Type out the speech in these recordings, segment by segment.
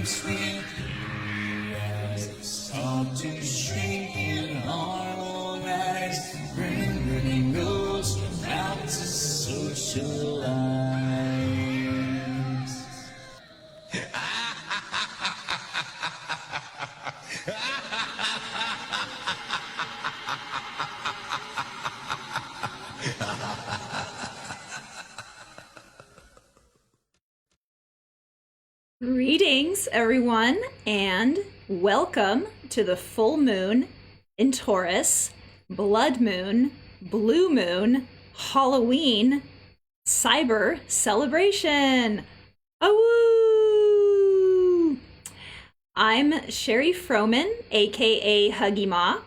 sweet as it start to shrink and harmonize, bringing ghosts out to socialize. Greetings, everyone, and welcome to the full moon in Taurus, blood moon, blue moon, Halloween, cyber celebration. Awoo! I'm Sherry Froman, aka Huggi-Ma,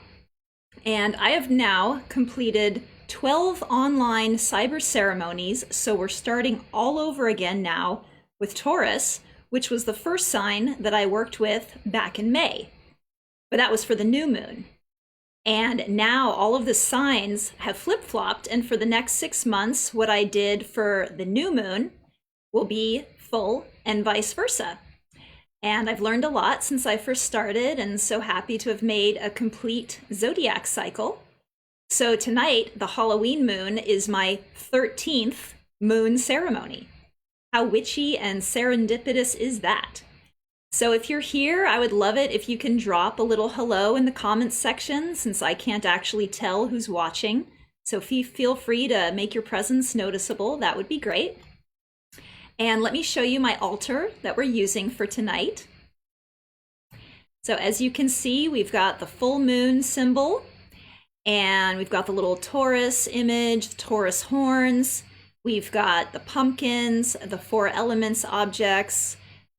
and I have now completed 12 online cyber ceremonies, so we're starting all over again now with Taurus, which was the first sign that I worked with back in May. But that was for the new moon. And now all of the signs have flip-flopped, and for the next 6 months, what I did for the new moon will be full and vice versa. And I've learned a lot since I first started, and so happy to have made a complete zodiac cycle. So tonight, the Halloween moon is my 13th moon ceremony. How witchy and serendipitous is that? So if you're here, I would love it if you can drop a little hello in the comments section, since I can't actually tell who's watching. So feel free to make your presence noticeable. That would be great. And let me show you my altar that we're using for tonight. So as you can see, we've got the full moon symbol, and we've got the little Taurus image, Taurus horns. We've got the pumpkins, the 4 elements objects.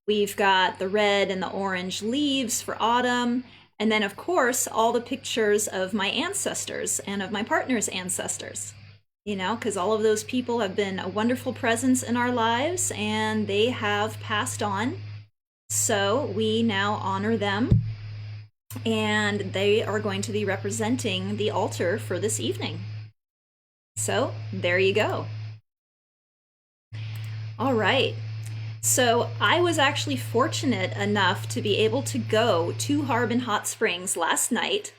We've got the red and the orange leaves for autumn. And then, of course, all the pictures of my ancestors and of my partner's ancestors. You know, because all of those people have been a wonderful presence in our lives, and they have passed on. So we now honor them, and they are going to be representing the altar for this evening. So there you go. All right, so I was actually fortunate enough to be able to go to Harbin Hot Springs last night,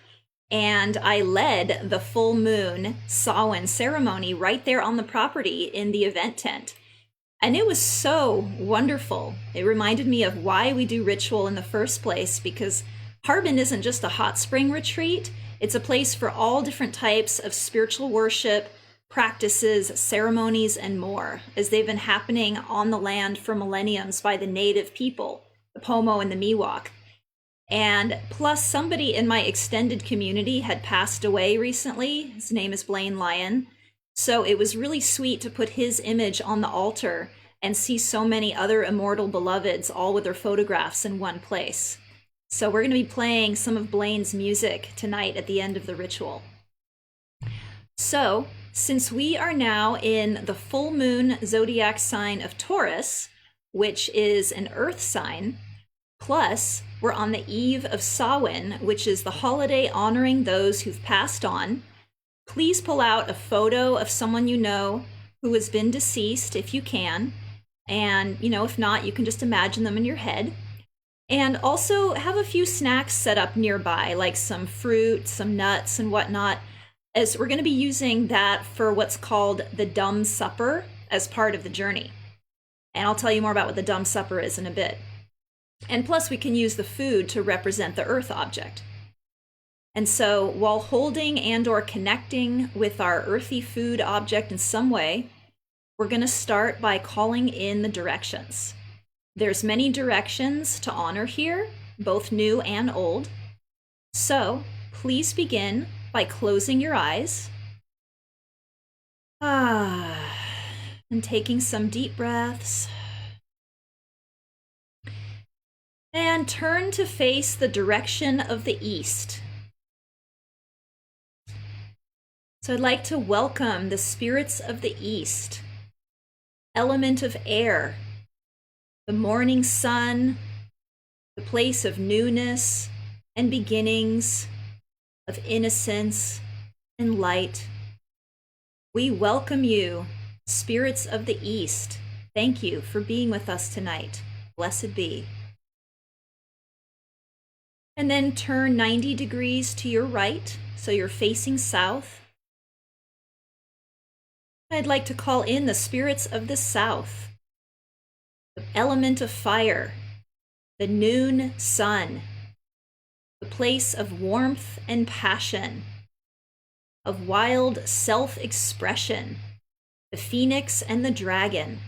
and I led the full moon Samhain ceremony right there on the property in the event tent. And it was so wonderful. It reminded me of why we do ritual in the first place, because Harbin isn't just a hot spring retreat, it's a place for all different types of spiritual worship, practices, ceremonies, and more, as they've been happening on the land for millenniums by the native people, the Pomo and the Miwok. And plus, somebody in my extended community had passed away recently. His name is Blaine Lyon. So it was really sweet to put his image on the altar and see so many other immortal beloveds, all with their photographs in one place. So we're going to be playing some of Blaine's music tonight at the end of the ritual. So, since we are now in the full moon zodiac sign of Taurus, which is an earth sign, plus we're on the eve of Samhain, which is the holiday honoring those who've passed on, please pull out a photo of someone you know who has been deceased if you can. And, you know, if not, you can just imagine them in your head. And also have a few snacks set up nearby, like some fruit, some nuts, and whatnot, as we're going to be using that for what's called the Dumb Supper as part of the journey. And I'll tell you more about what the Dumb Supper is in a bit. And plus, we can use the food to represent the earth object. And so, while holding and or connecting with our earthy food object in some way, we're going to start by calling in the directions. There's many directions to honor here, both new and old. So, please begin by closing your eyes. And taking some deep breaths. And turn to face the direction of the east. So I'd like to welcome the spirits of the east, element of air, the morning sun, the place of newness and beginnings, of innocence and light. We welcome you, spirits of the East. Thank you for being with us tonight. Blessed be. And then turn 90 degrees to your right, so you're facing south. I'd like to call in the spirits of the south, the element of fire, the noon sun, the place of warmth and passion, of wild self-expression, the phoenix and the dragon.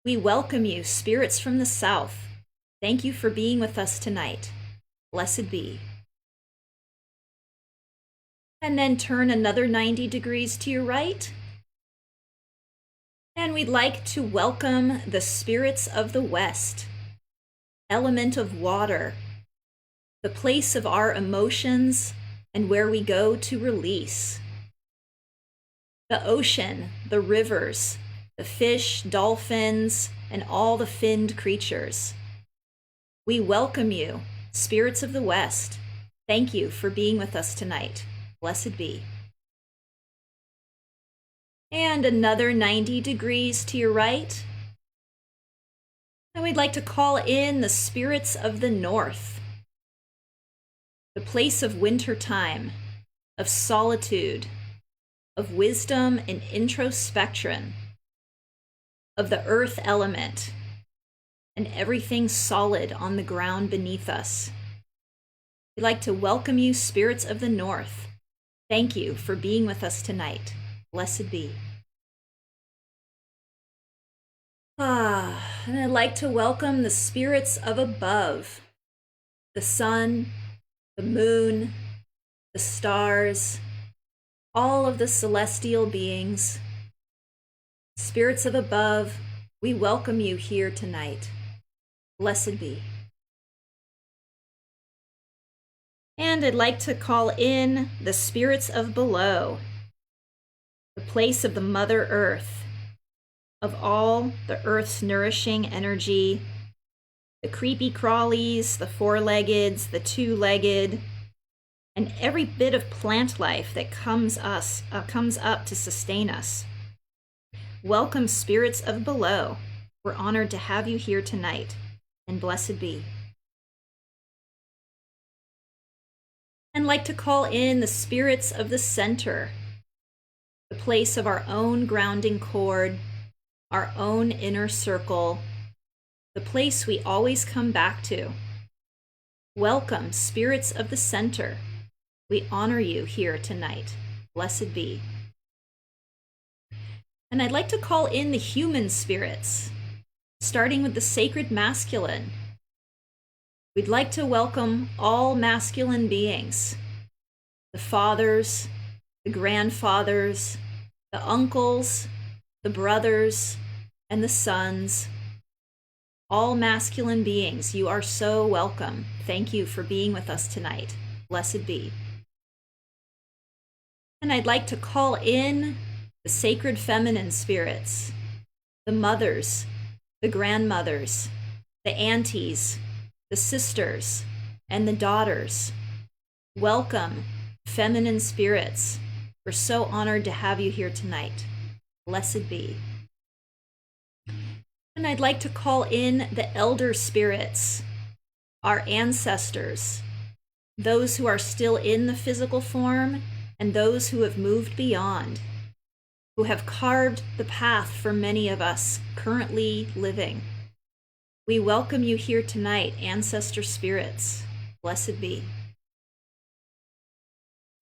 We welcome you, spirits from the south. Thank you for being with us tonight. Blessed be. And then turn another 90 degrees to your right. And we'd like to welcome the spirits of the west, element of water, the place of our emotions and where we go to release. The ocean, the rivers, the fish, dolphins, and all the finned creatures. We welcome you, spirits of the west. Thank you for being with us tonight. Blessed be. And another 90 degrees to your right. And we'd like to call in the spirits of the north, the place of winter time, of solitude, of wisdom and introspection, of the earth element, and everything solid on the ground beneath us. We'd like to welcome you, spirits of the north. Thank you for being with us tonight. Blessed be. And I'd like to welcome the spirits of above, the sun, the moon, the stars, all of the celestial beings. Spirits of above, we welcome you here tonight. Blessed be. And I'd like to call in the spirits of below, the place of the Mother Earth, of all the Earth's nourishing energy, the creepy crawlies, the four-leggeds, the two-legged, and every bit of plant life that comes up to sustain us. Welcome, spirits of below. We're honored to have you here tonight, and blessed be. And like to call in the spirits of the center, the place of our own grounding cord, our own inner circle, the place we always come back to. Welcome, spirits of the center. We honor you here tonight. Blessed be. And I'd like to call in the human spirits, starting with the sacred masculine. We'd like to welcome all masculine beings, the fathers, the grandfathers, the uncles, the brothers, and the sons. All masculine beings, you are so welcome. Thank you for being with us tonight. Blessed be. And I'd like to call in the sacred feminine spirits, the mothers, the grandmothers, the aunties, the sisters, and the daughters. Welcome, feminine spirits. We're so honored to have you here tonight. Blessed be. And I'd like to call in the elder spirits, our ancestors, those who are still in the physical form and those who have moved beyond, who have carved the path for many of us currently living. We welcome you here tonight, ancestor spirits. Blessed be.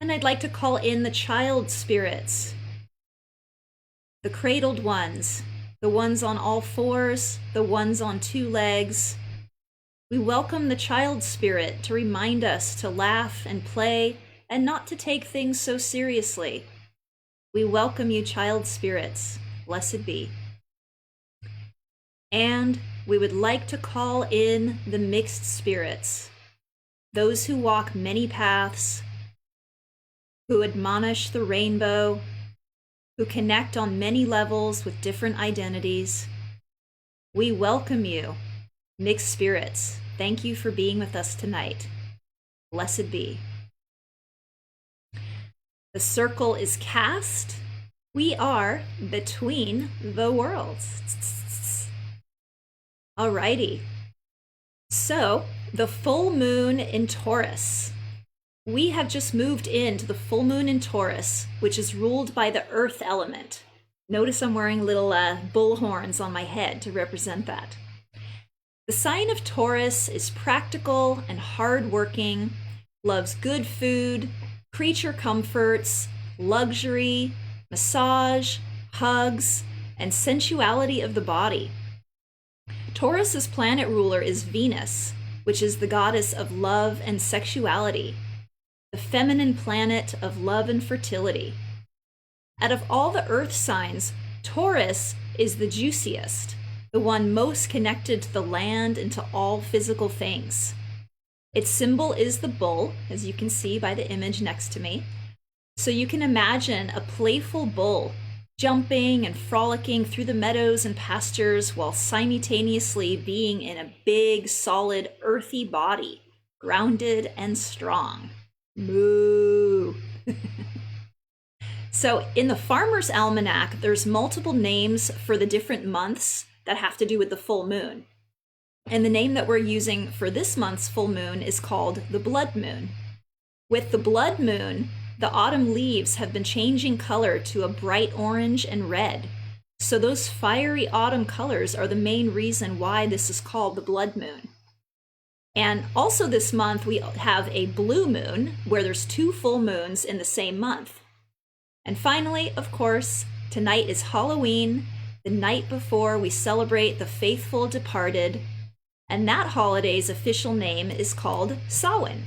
And I'd like to call in the child spirits, the cradled ones, the ones on all fours, the ones on two legs. We welcome the child spirit to remind us to laugh and play and not to take things so seriously. We welcome you, child spirits. Blessed be. And we would like to call in the mixed spirits, those who walk many paths, who admonish the rainbow, who connect on many levels with different identities. We welcome you, mixed spirits. Thank you for being with us tonight. Blessed be. The circle is cast. We are between the worlds. Alrighty. So The full moon in Taurus. We have just moved into the full moon in Taurus, which is ruled by the earth element. Notice I'm wearing little bull horns on my head to represent that. The sign of Taurus is practical and hardworking, loves good food, creature comforts, luxury, massage, hugs, and sensuality of the body. Taurus's planet ruler is Venus, which is the goddess of love and sexuality, the feminine planet of love and fertility. Out of all the earth signs, Taurus is the juiciest, the one most connected to the land and to all physical things. Its symbol is the bull, as you can see by the image next to me. So you can imagine a playful bull jumping and frolicking through the meadows and pastures while simultaneously being in a big, solid, earthy body, grounded and strong. Moo! So in the Farmer's Almanac, there's multiple names for the different months that have to do with the full moon. And the name that we're using for this month's full moon is called the blood moon. With the blood moon, the autumn leaves have been changing color to a bright orange and red. So those fiery autumn colors are the main reason why this is called the blood moon. And also this month, we have a blue moon, where there's 2 full moons in the same month. And finally, of course, tonight is Halloween, the night before we celebrate the faithful departed, and that holiday's official name is called Samhain.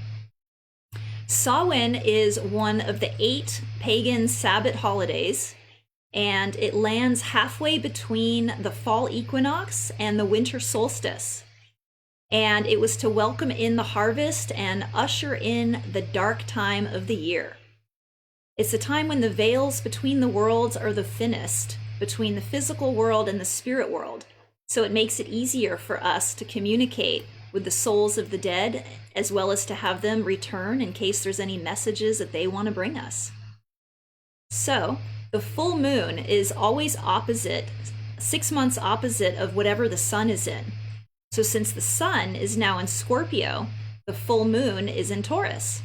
Samhain is one of the 8 pagan Sabbath holidays, and it lands halfway between the fall equinox and the winter solstice. And it was to welcome in the harvest and usher in the dark time of the year. It's a time when the veils between the worlds are the thinnest, between the physical world and the spirit world. So it makes it easier for us to communicate with the souls of the dead, as well as to have them return in case there's any messages that they want to bring us. So the full moon is always opposite, 6 months opposite of whatever the sun is in. So since the sun is now in Scorpio, the full moon is in Taurus.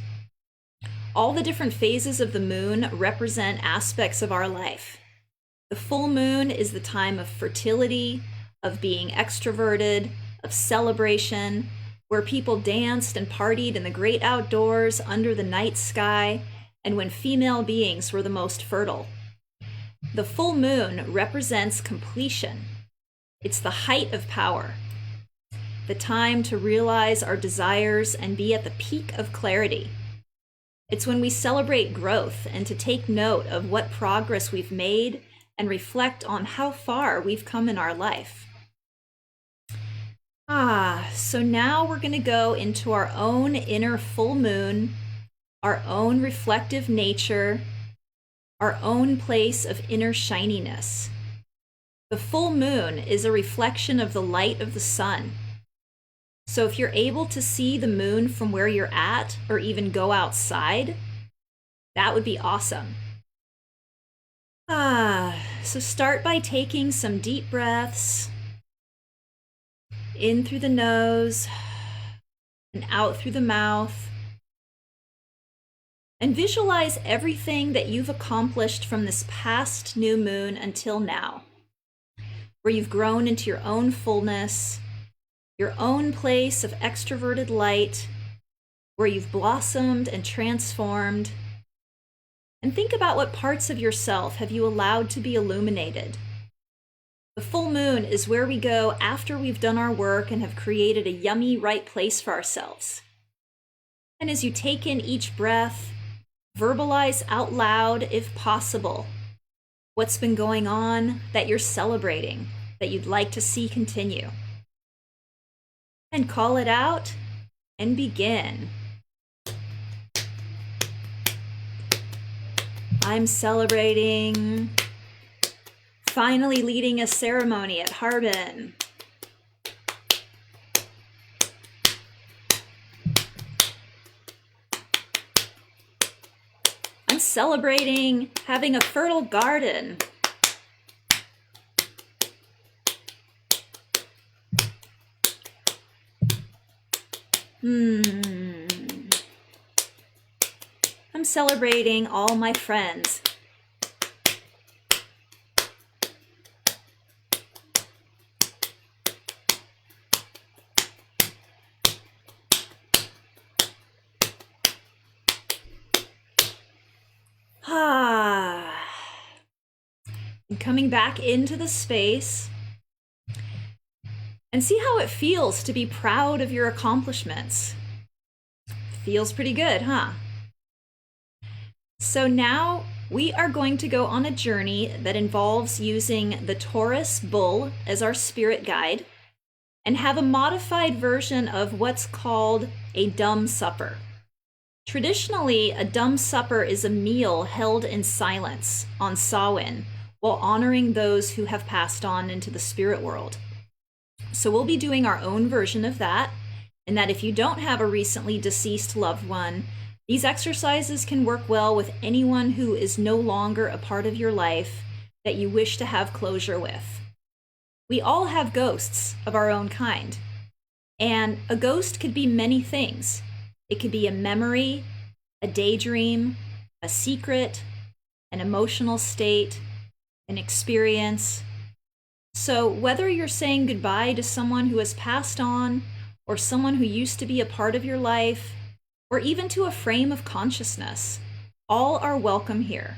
All the different phases of the moon represent aspects of our life. The full moon is the time of fertility, of being extroverted, of celebration, where people danced and partied in the great outdoors under the night sky, and when female beings were the most fertile. The full moon represents completion. It's the height of power, the time to realize our desires and be at the peak of clarity. It's when we celebrate growth and to take note of what progress we've made and reflect on how far we've come in our life. So now we're going to go into our own inner full moon, our own reflective nature, our own place of inner shininess. The full moon is a reflection of the light of the sun. So if you're able to see the moon from where you're at, or even go outside, that would be awesome. So start by taking some deep breaths in through the nose and out through the mouth. And visualize everything that you've accomplished from this past new moon until now, where you've grown into your own fullness, your own place of extroverted light, where you've blossomed and transformed. And think about what parts of yourself have you allowed to be illuminated. The full moon is where we go after we've done our work and have created a yummy right place for ourselves. And as you take in each breath, verbalize out loud, if possible, what's been going on that you're celebrating, that you'd like to see continue. And call it out and begin. I'm celebrating finally leading a ceremony at Harbin. I'm celebrating having a fertile garden. I'm celebrating all my friends. And coming back into the space. And see how it feels to be proud of your accomplishments. Feels pretty good, huh? So now we are going to go on a journey that involves using the Taurus bull as our spirit guide and have a modified version of what's called a dumb supper. Traditionally, a dumb supper is a meal held in silence on Samhain while honoring those who have passed on into the spirit world. So we'll be doing our own version of that, and that if you don't have a recently deceased loved one, these exercises can work well with anyone who is no longer a part of your life that you wish to have closure with. We all have ghosts of our own kind, and a ghost could be many things. It could be a memory, a daydream, a secret, an emotional state, an experience. So whether you're saying goodbye to someone who has passed on, or someone who used to be a part of your life, or even to a frame of consciousness, all are welcome here.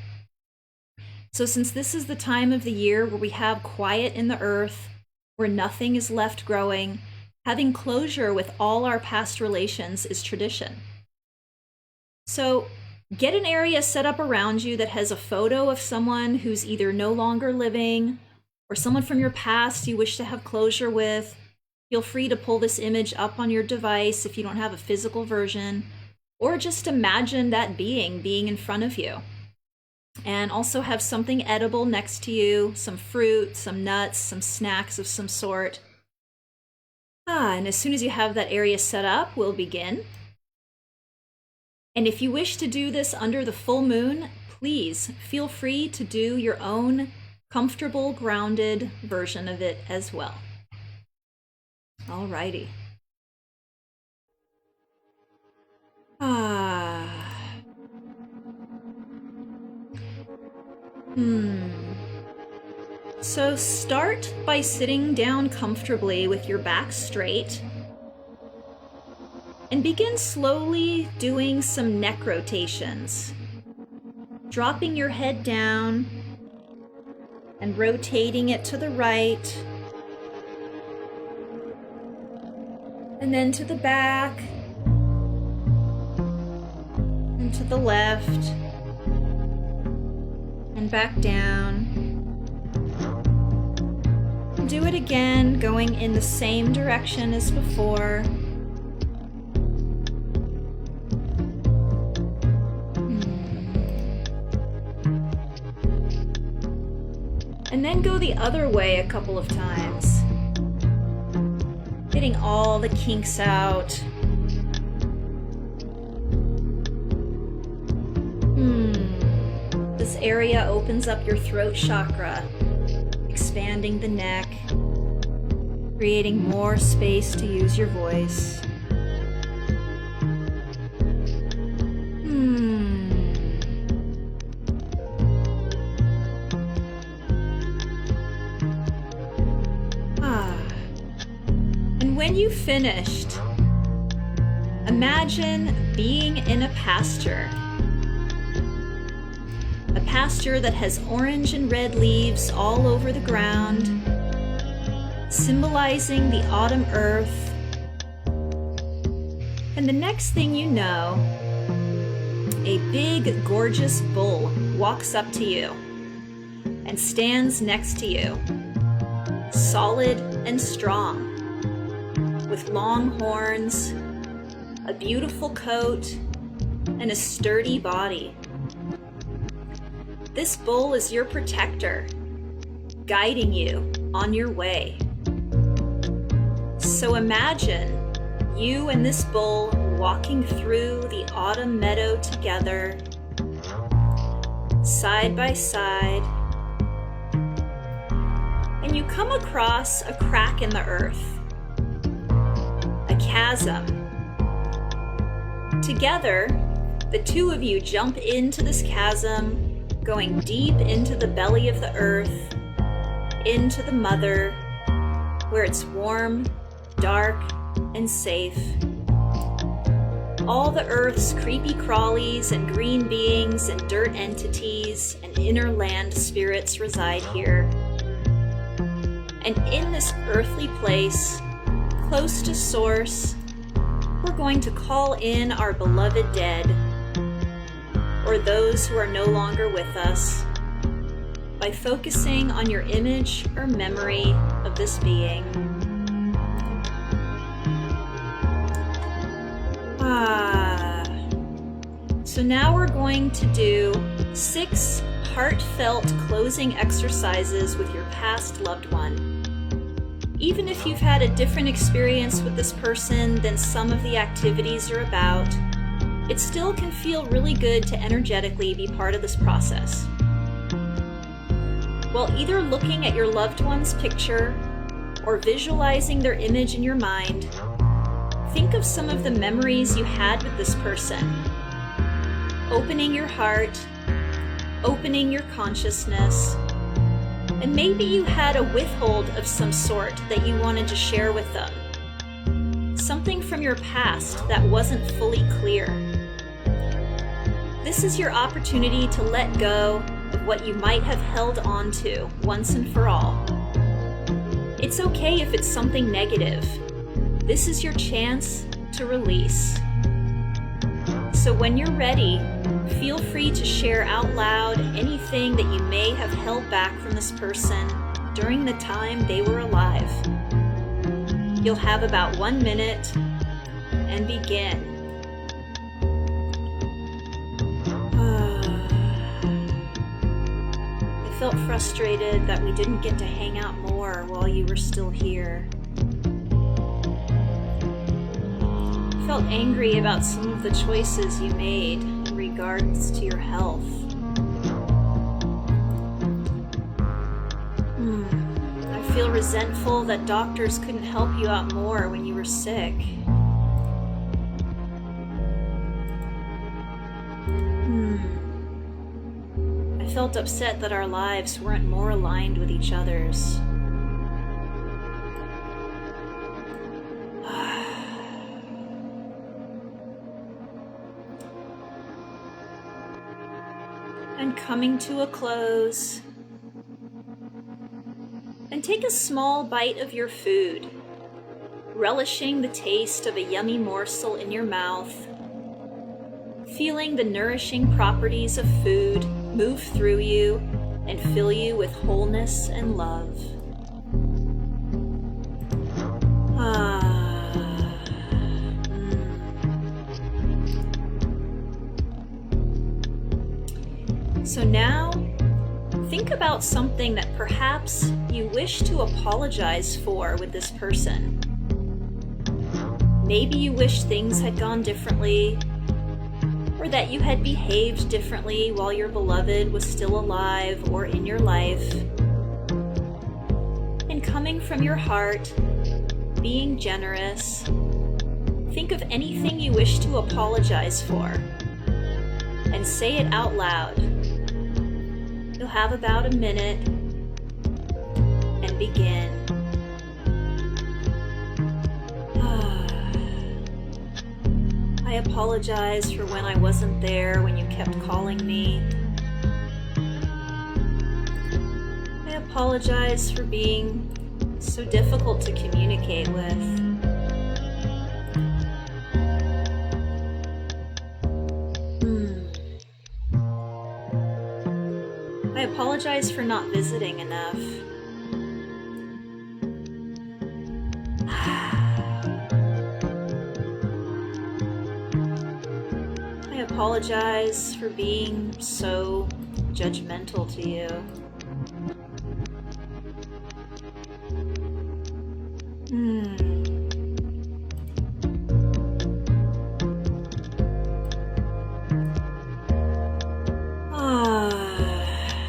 So since this is the time of the year where we have quiet in the earth, where nothing is left growing, having closure with all our past relations is tradition. So get an area set up around you that has a photo of someone who's either no longer living or someone from your past you wish to have closure with. Feel free to pull this image up on your device if you don't have a physical version, or just imagine that being in front of you. And also have something edible next to you, some fruit, some nuts, some snacks of some sort. And as soon as you have that area set up, we'll begin. And if you wish to do this under the full moon, please feel free to do your own comfortable, grounded version of it as well. Alrighty. So start by sitting down comfortably with your back straight and begin slowly doing some neck rotations, dropping your head down and rotating it to the right and then to the back and to the left and back down. Do it again, going in the same direction as before. And then go the other way a couple of times. Getting all the kinks out. This area opens up your throat chakra, expanding the neck, creating more space to use your voice. And when you've finished, imagine being in a pasture. A pasture that has orange and red leaves all over the ground, symbolizing the autumn earth. And the next thing you know, a big, gorgeous bull walks up to you and stands next to you, solid and strong, with long horns, a beautiful coat, and a sturdy body. This bull is your protector, guiding you on your way. So imagine you and this bull walking through the autumn meadow together, side by side, and you come across a crack in the earth, a chasm Together, the two of you jump into this chasm, going deep into the belly of the earth, into the mother, where it's warm, dark, and safe. All the earth's creepy crawlies and green beings and dirt entities and inner land spirits reside here. And in this earthly place, close to Source, we're going to call in our beloved dead, or those who are no longer with us, by focusing on your image or memory of this being. So now we're going to do 6 heartfelt closing exercises with your past loved one. Even if you've had a different experience with this person than some of the activities are about, it still can feel really good to energetically be part of this process. While either looking at your loved one's picture or visualizing their image in your mind, think of some of the memories you had with this person. Opening your heart, opening your consciousness, and maybe you had a withhold of some sort that you wanted to share with them. Something from your past that wasn't fully clear. This is your opportunity to let go of what you might have held on to once and for all. It's okay if it's something negative. This is your chance to release. So when you're ready, feel free to share out loud anything that you may have held back from this person during the time they were alive. You'll have about 1 minute and begin. I felt frustrated that we didn't get to hang out more while you were still here. Felt angry about some of the choices you made in regards to your health. I feel resentful that doctors couldn't help you out more when you were sick. I felt upset that our lives weren't more aligned with each other's. And coming to a close, and take a small bite of your food, relishing the taste of a yummy morsel in your mouth, feeling the nourishing properties of food move through you and fill you with wholeness and love. So now, think about something that perhaps you wish to apologize for with this person. Maybe you wish things had gone differently, or that you had behaved differently while your beloved was still alive or in your life. And coming from your heart, being generous, think of anything you wish to apologize for, and say it out loud. You'll have about a minute and begin. I apologize for when I wasn't there when you kept calling me. I apologize for being so difficult to communicate with. I apologize for not visiting enough. I apologize for being so judgmental to you.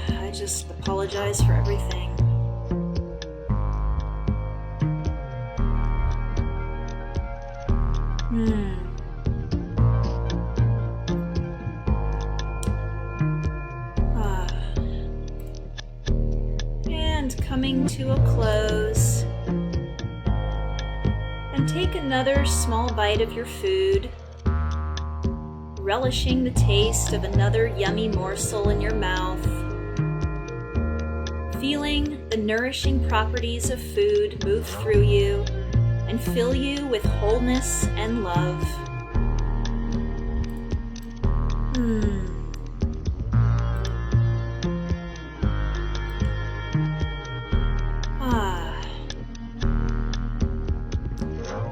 I just apologize for everything. And coming to a close. And take another small bite of your food, relishing the taste of another yummy morsel in your mouth, feeling the nourishing properties of food move through you and fill you with wholeness and love.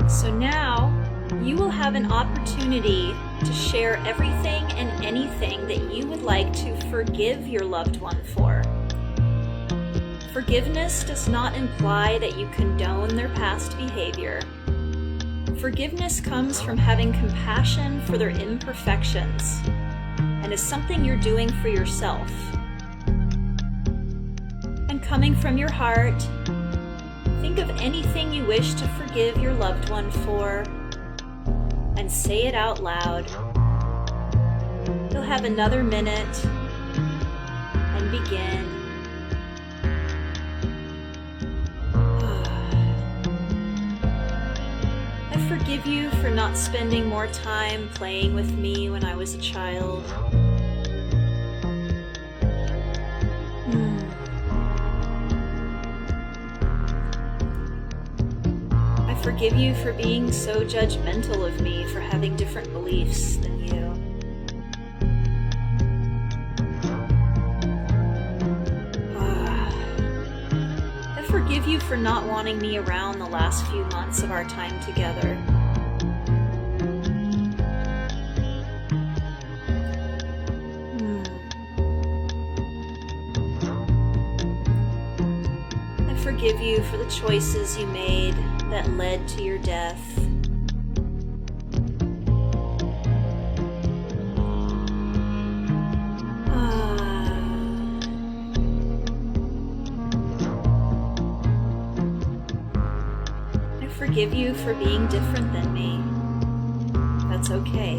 So now you will have an opportunity to share everything and anything that you would like to forgive your loved one for. Forgiveness does not imply that you condone their past behavior. Forgiveness comes from having compassion for their imperfections and is something you're doing for yourself. And coming from your heart, think of anything you wish to forgive your loved one for and say it out loud. You'll have another minute and begin. I forgive you for not spending more time playing with me when I was a child. I forgive you for being so judgmental of me for having different beliefs than you. I forgive you for not wanting me around the last few months of our time together. I forgive you for the choices you made that led to your death. I forgive you for being different than me. That's okay.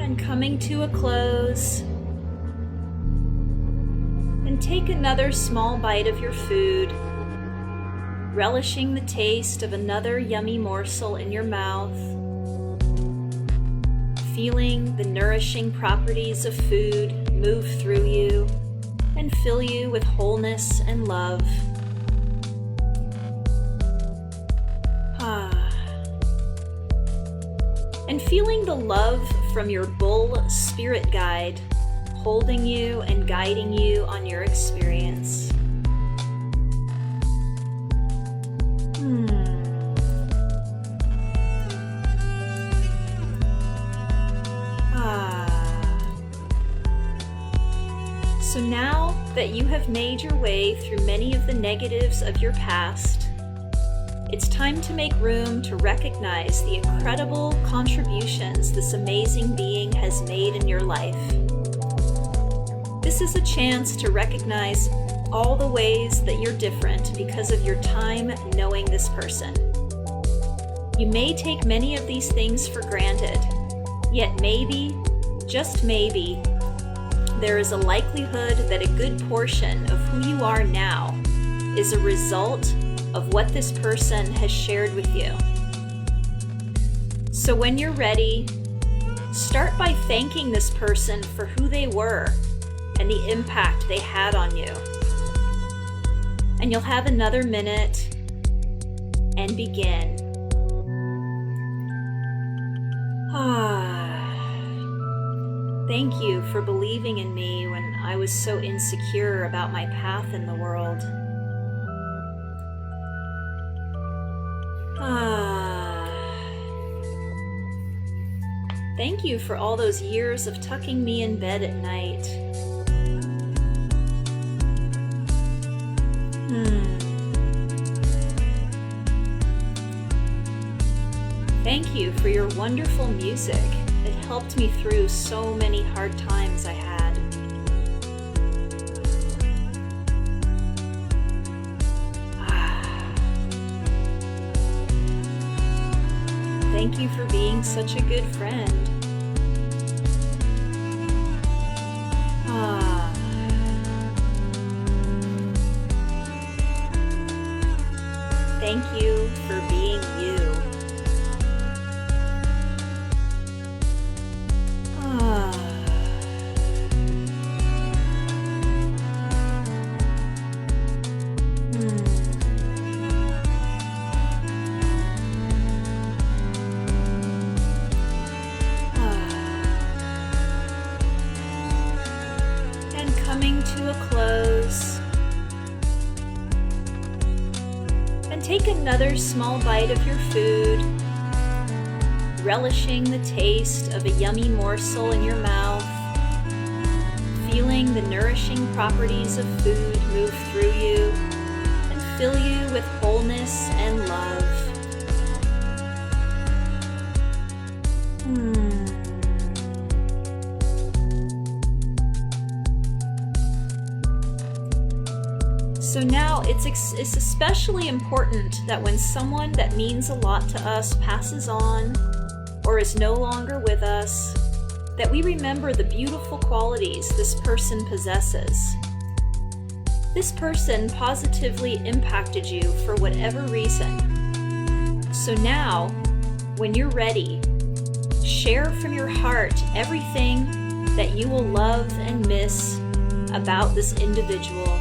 And coming to a close, and take another small bite of your food, relishing the taste of another yummy morsel in your mouth, feeling the nourishing properties of food move through you and fill you with wholeness and love. And feeling the love from your bull spirit guide holding you and guiding you on your experience. So now that you have made your way through many of the negatives of your past, it's time to make room to recognize the incredible contributions this amazing being has made in your life. This is a chance to recognize all the ways that you're different because of your time knowing this person. You may take many of these things for granted, yet maybe, just maybe, there is a likelihood that a good portion of who you are now is a result of what this person has shared with you. So when you're ready, start by thanking this person for who they were and the impact they had on you. And you'll have another minute and begin. Thank you for believing in me when I was so insecure about my path in the world. Thank you for all those years of tucking me in bed at night. Thank you for your wonderful music. It helped me through so many hard times I had. Thank you for being such a good friend. Ah. Thank you for being you. Ah. And coming to a close. And take another small bite of your food, relishing the taste of a yummy morsel in your mouth, feeling the nourishing properties of food move through you and fill you with wholeness and love. So now it's especially important that when someone that means a lot to us passes on or is no longer with us, that we remember the beautiful qualities this person possesses. This person positively impacted you for whatever reason. So now, when you're ready, share from your heart everything that you will love and miss about this individual.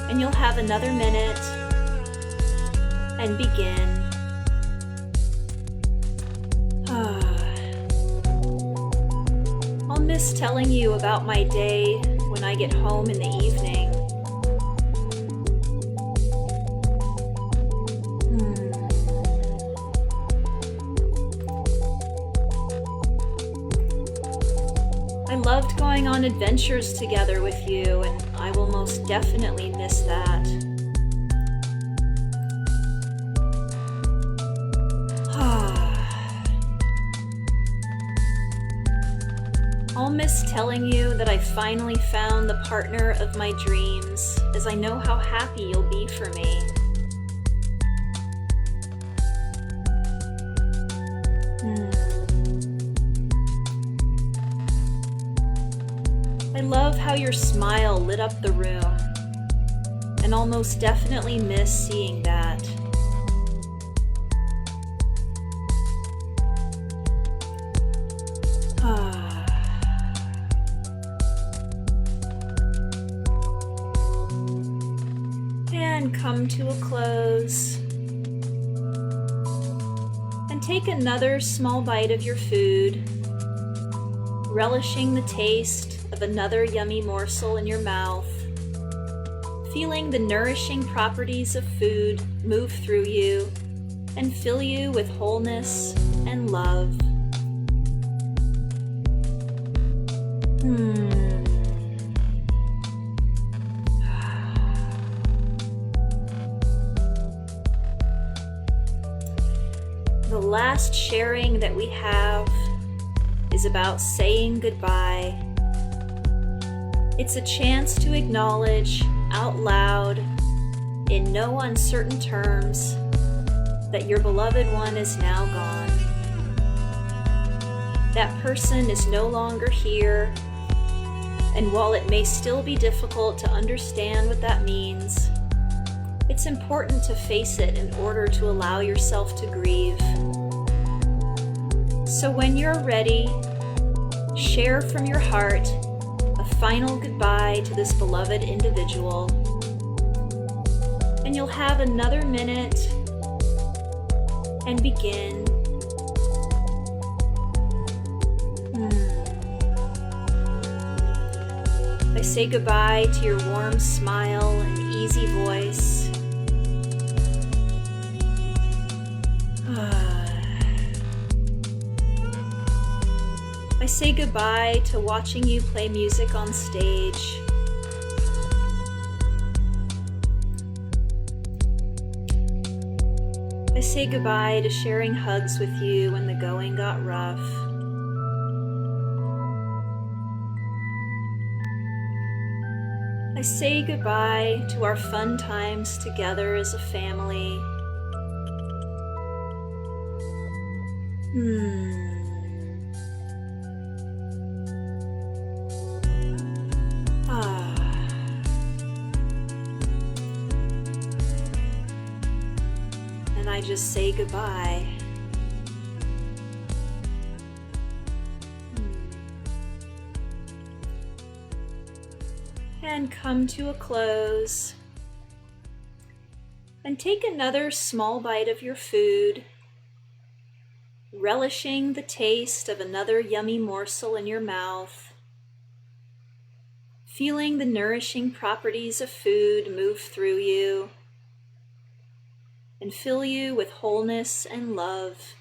And you'll have another minute and begin. I'll miss telling you about my day when I get home in the evening. I loved going on adventures together with you, and I will most definitely miss that. I'll miss telling you that I finally found the partner of my dreams, as I know how happy you'll be for me. I love how your smile lit up the room, and I'll most definitely miss seeing that. And come to a close. And take another small bite of your food, relishing the taste of another yummy morsel in your mouth, feeling the nourishing properties of food move through you and fill you with wholeness and love. The last sharing that we have is about saying goodbye. It's a chance to acknowledge out loud, in no uncertain terms, that your beloved one is now gone. That person is no longer here, and while it may still be difficult to understand what that means, it's important to face it in order to allow yourself to grieve. So when you're ready, share from your heart a final goodbye to this beloved individual. And you'll have another minute and begin. I say goodbye to your warm smile and easy voice. I say goodbye to watching you play music on stage. I say goodbye to sharing hugs with you when the going got rough. I say goodbye to our fun times together as a family. I just say goodbye. And come to a close. And take another small bite of your food, relishing the taste of another yummy morsel in your mouth, feeling the nourishing properties of food move through you and fill you with wholeness and love.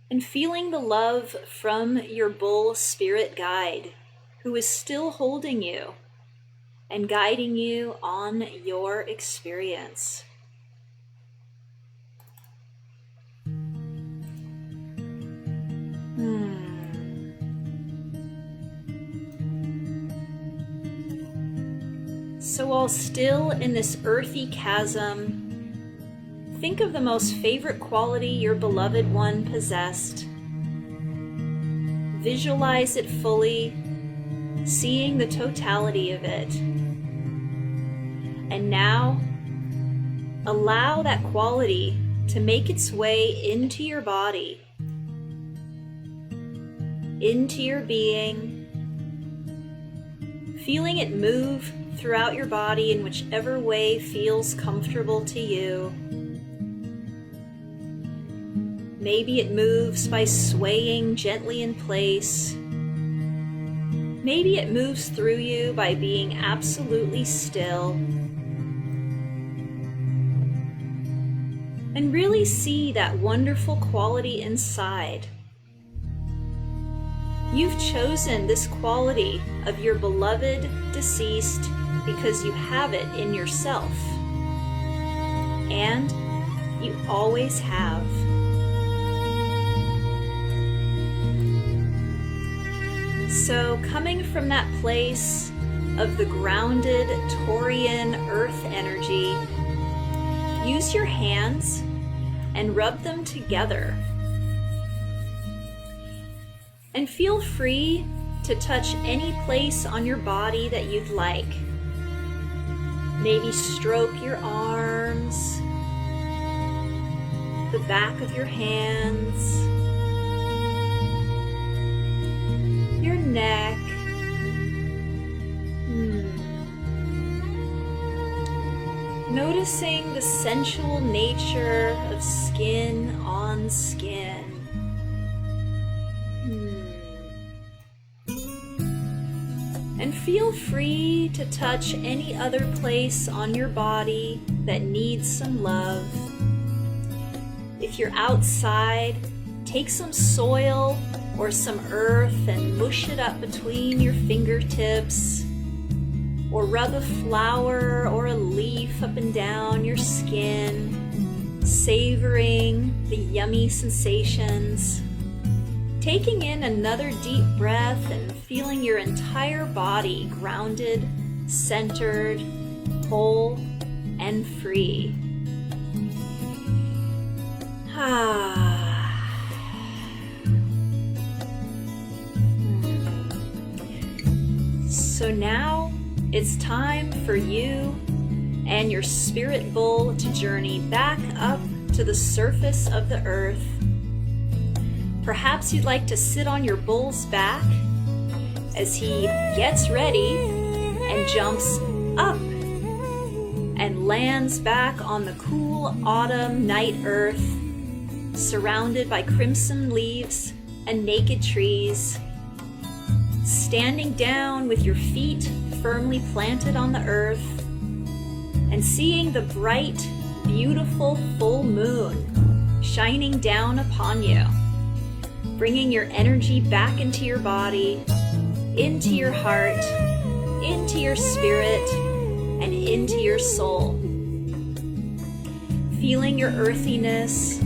And feeling the love from your bull spirit guide, who is still holding you and guiding you on your experience. So while still in this earthy chasm, think of the most favorite quality your beloved one possessed. Visualize it fully, seeing the totality of it. And now, allow that quality to make its way into your body, into your being, feeling it move throughout your body in whichever way feels comfortable to you. Maybe it moves by swaying gently in place. Maybe it moves through you by being absolutely still. And really see that wonderful quality inside. You've chosen this quality of your beloved deceased because you have it in yourself. And you always have. So coming from that place of the grounded Taurian earth energy, use your hands and rub them together. And feel free to touch any place on your body that you'd like. Maybe stroke your arms, the back of your hands, your neck. Noticing the sensual nature of skin on skin. And feel free to touch any other place on your body that needs some love. If you're outside, take some soil or some earth and mush it up between your fingertips, or rub a flower or a leaf up and down your skin, savoring the yummy sensations. Taking in another deep breath and feeling your entire body grounded, centered, whole, and free. So now it's time for you and your spirit bull to journey back up to the surface of the earth. Perhaps you'd like to sit on your bull's back as he gets ready and jumps up and lands back on the cool autumn night earth, surrounded by crimson leaves and naked trees. Standing down with your feet firmly planted on the earth and seeing the bright, beautiful full moon shining down upon you, bringing your energy back into your body, into your heart, into your spirit, and into your soul. Feeling your earthiness,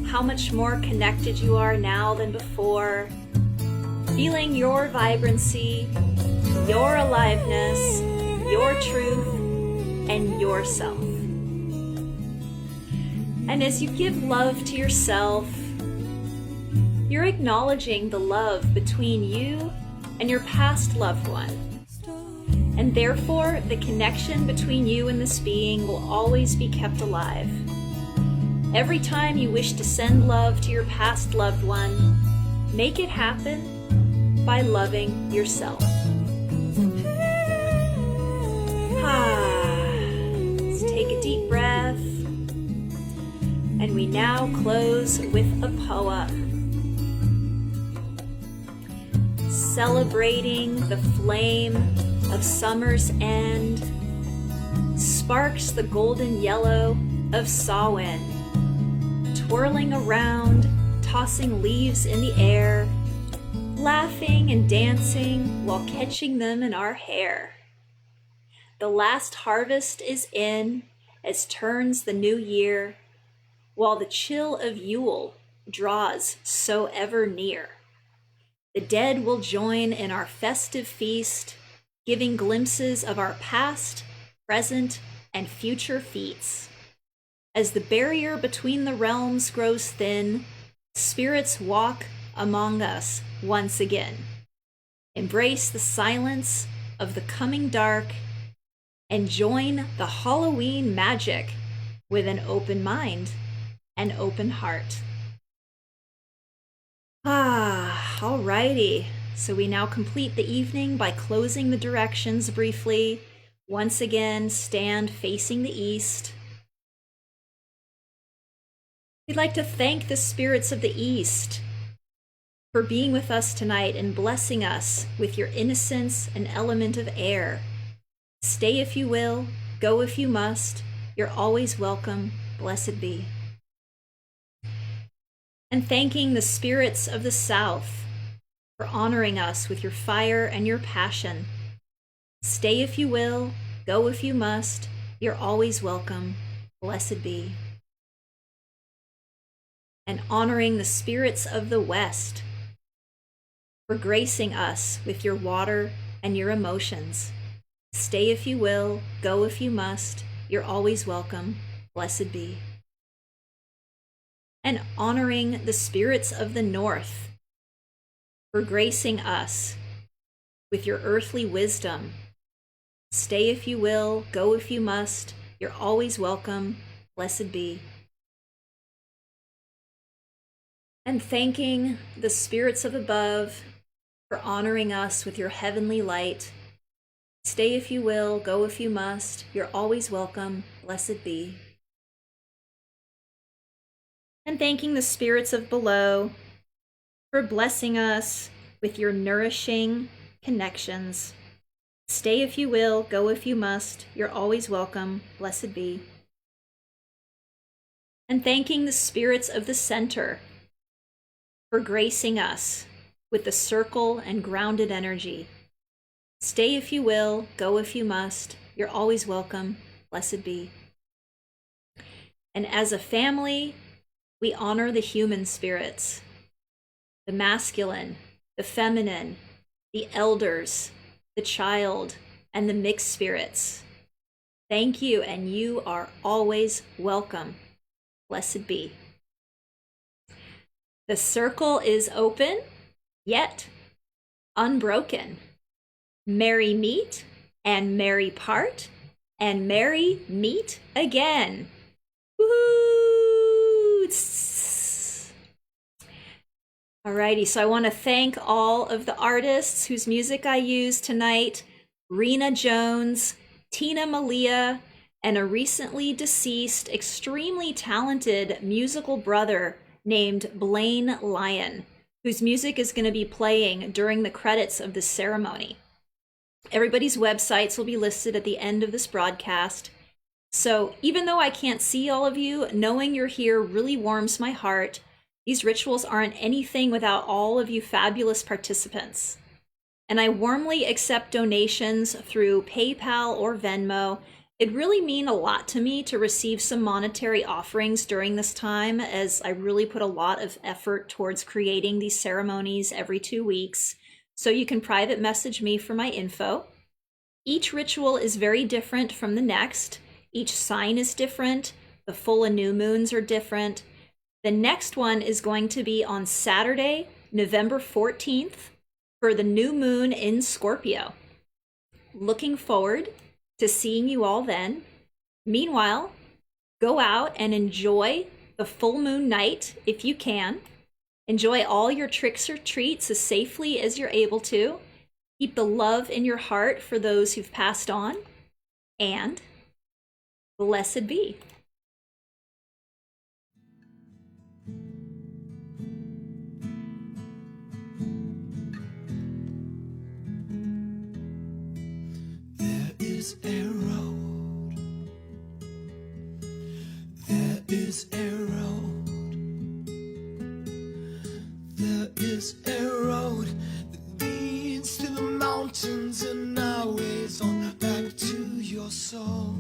how much more connected you are now than before. Feeling your vibrancy, your aliveness, your truth, and yourself. And as you give love to yourself, you're acknowledging the love between you and your past loved one. and therefore the connection between you and this being will always be kept alive. Every time you wish to send love to your past loved one, make it happen by loving yourself. Let's take a deep breath. And we now close with a poem. Celebrating the flame of summer's end, sparks the golden yellow of Samhain, twirling around, tossing leaves in the air, laughing and dancing while catching them in our hair. The last harvest is in as turns the new year, while the chill of Yule draws so ever near. The dead will join in our festive feast, giving glimpses of our past, present, and future feats. As the barrier between the realms grows thin, spirits walk among us once again. Embrace the silence of the coming dark and join the Halloween magic with an open mind and open heart. Alrighty. So we now complete the evening by closing the directions briefly. Once again, stand facing the east. We'd like to thank the spirits of the east for being with us tonight and blessing us with your innocence and element of air. Stay if you will, go if you must. You're always welcome. Blessed be. And thanking the spirits of the south for honoring us with your fire and your passion. Stay if you will, go if you must. You're always welcome. Blessed be. And honoring the spirits of the west for gracing us with your water and your emotions. Stay if you will, go if you must. You're always welcome. Blessed be. And honoring the spirits of the north for gracing us with your earthly wisdom. Stay if you will, go if you must. You're always welcome. Blessed be. And thanking the spirits of above for honoring us with your heavenly light. Stay if you will, go if you must. You're always welcome. Blessed be. And thanking the spirits of below for blessing us with your nourishing connections. Stay if you will, go if you must. You're always welcome. Blessed be. And thanking the spirits of the center for gracing us with the circle and grounded energy. Stay if you will, go if you must. You're always welcome. Blessed be. And as a family, we honor the human spirits, the masculine, the feminine, the elders, the child, and the mixed spirits. Thank you, and you are always welcome. Blessed be. The circle is open, yet unbroken. Merry meet, and merry part, and merry meet again. Woohoo! Alrighty, so I want to thank all of the artists whose music I used tonight. Rena Jones, Tina Malia, and a recently deceased, extremely talented musical brother named Blaine Lyon, whose music is going to be playing during the credits of this ceremony. Everybody's websites will be listed at the end of this broadcast. So even though I can't see all of you, knowing you're here really warms my heart. These rituals aren't anything without all of you fabulous participants. And I warmly accept donations through PayPal or Venmo. It'd really mean a lot to me to receive some monetary offerings during this time, as I really put a lot of effort towards creating these ceremonies every 2 weeks. So you can private message me for my info. Each ritual is very different from the next. Each sign is different. The full and new moons are different. The next one is going to be on Saturday, November 14th, for the new moon in Scorpio. looking forward to seeing you all then. Meanwhile, go out and enjoy the full moon night if you can. Enjoy all your tricks or treats as safely as you're able to. Keep the love in your heart for those who've passed on. And blessed be. There is a road. There is a road. There is a road that leads to the mountains and highways on back to your soul.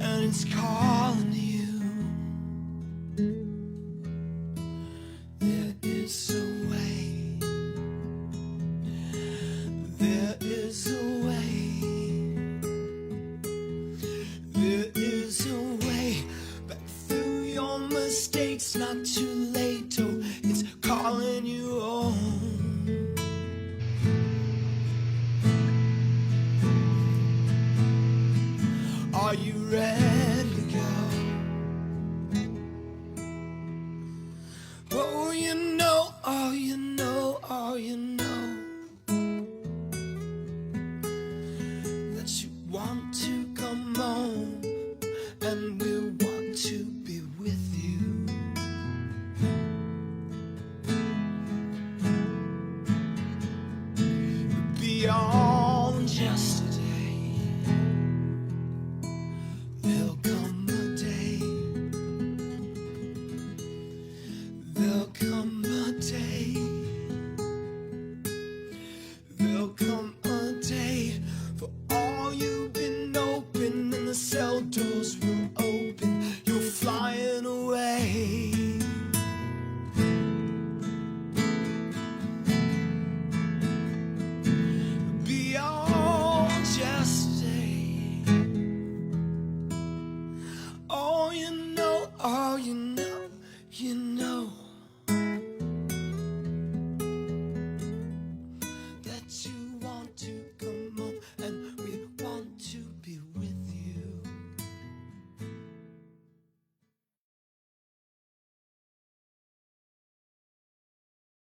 And it's calling you. There is a way. There is a way. There is a way back through your mistakes, not too late. Oh, it's calling you home. Are you ready to go? Oh, you know, oh, you know, oh, you know that you want to come home, and we want to be with you. Beyond yesterday, there'll come a day. There'll come a day. There'll come a day for all you've been open and the cell doors will open.